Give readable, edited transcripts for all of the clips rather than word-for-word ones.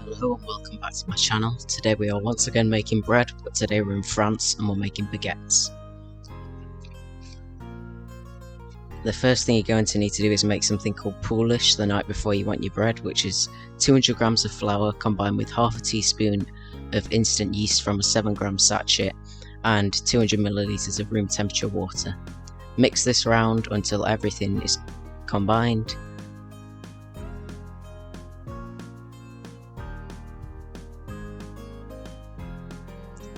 Hello and welcome back to my channel. Today we are once again making bread, but today we're in France and we're making baguettes. The first thing you're going to need to do is make something called poolish the night before you want your bread, which is 200 grams of flour combined with half a teaspoon of instant yeast from a 7-gram sachet and 200 milliliters of room temperature water. Mix this round until everything is combined.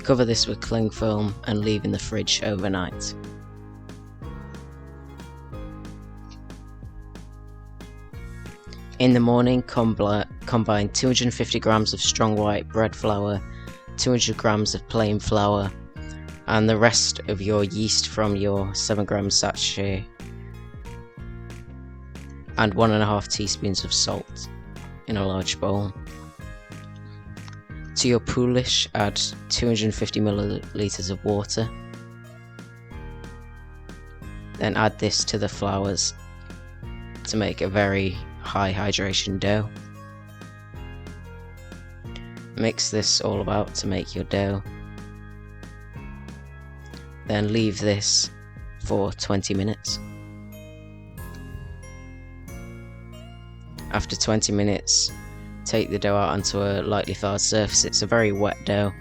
Cover this with cling film and leave in the fridge overnight. In the morning, combine 250 grams of strong white bread flour, 200 grams of plain flour, and the rest of your yeast from your 7-gram sachet, and 1.5 teaspoons of salt in a large bowl. To your poolish, add 250 milliliters of water. Then add this to the flours to make a very high hydration dough. Mix this all about to make your dough. Then leave this for 20 minutes. After 20 minutes, take the dough out onto a lightly floured surface. It's a very wet dough,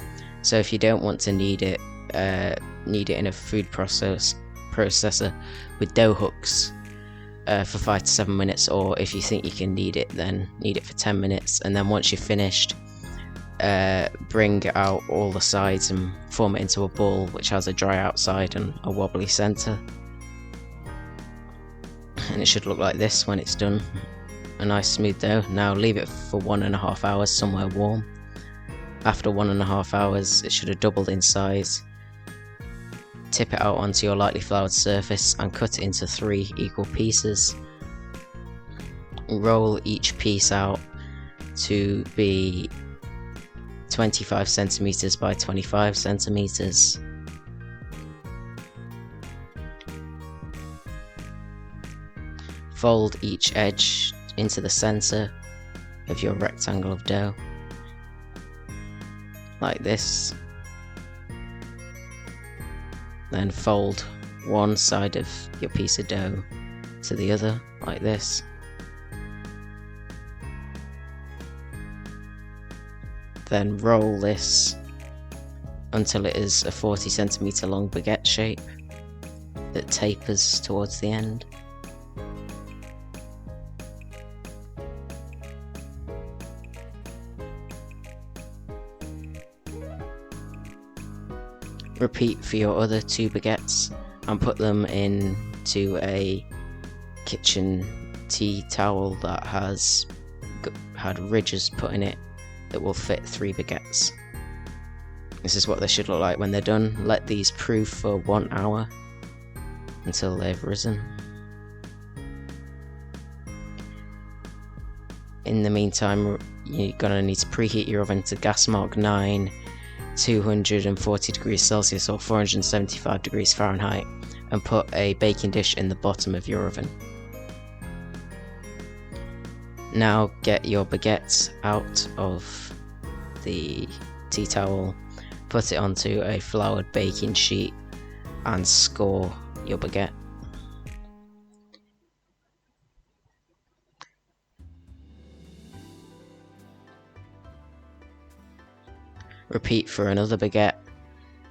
so if you don't want to knead it in a food processor with dough hooks for 5 to 7 minutes, or if you think you can knead it, then knead it for 10 minutes, and then once you're finished, bring out all the sides and form it into a ball which has a dry outside and a wobbly center, and it should look like this when it's done. A nice smooth dough. Now leave it for 1.5 hours somewhere warm. After 1.5 hours it should have doubled in size. Tip it out onto your lightly floured surface and cut it into 3 equal pieces. Roll each piece out to be 25 centimeters by 25 centimeters. Fold each edge into the center of your rectangle of dough, like this. Then fold one side of your piece of dough to the other, like this. Then roll this until it is a 40 centimeter long baguette shape that tapers towards the end. Repeat for your other 2 baguettes and put them into a kitchen tea towel that has had ridges put in it that will fit 3 baguettes. This is what they should look like when they're done. Let these proof for 1 hour until they've risen. In the meantime, you're going to need to preheat your oven to gas mark 9, 240 degrees Celsius or 475 degrees Fahrenheit, and put a baking dish in the bottom of your oven. Now get your baguettes out of the tea towel, put it onto a floured baking sheet and score your baguette. Repeat for another baguette.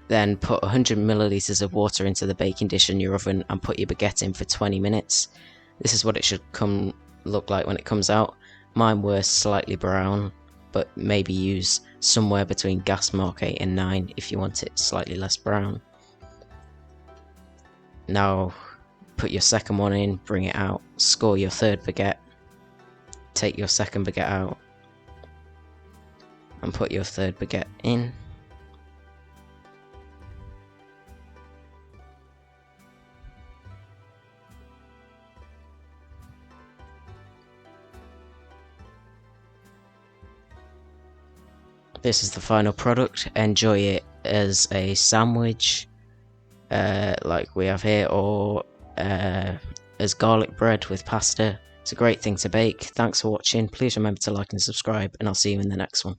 Then put 100 milliliters of water into the baking dish in your oven and put your baguette in for 20 minutes. This is what it should look like when it comes out. Mine were slightly brown, but maybe use somewhere between gas mark 8 and 9 if you want it slightly less brown. Now put your second one in, bring it out, score your third baguette, take your second baguette out, and put your third baguette in. This is the final product. Enjoy it as a sandwich, like we have here, or as garlic bread with pasta. It's a great thing to bake. Thanks for watching. Please remember to like and subscribe, and I'll see you in the next one.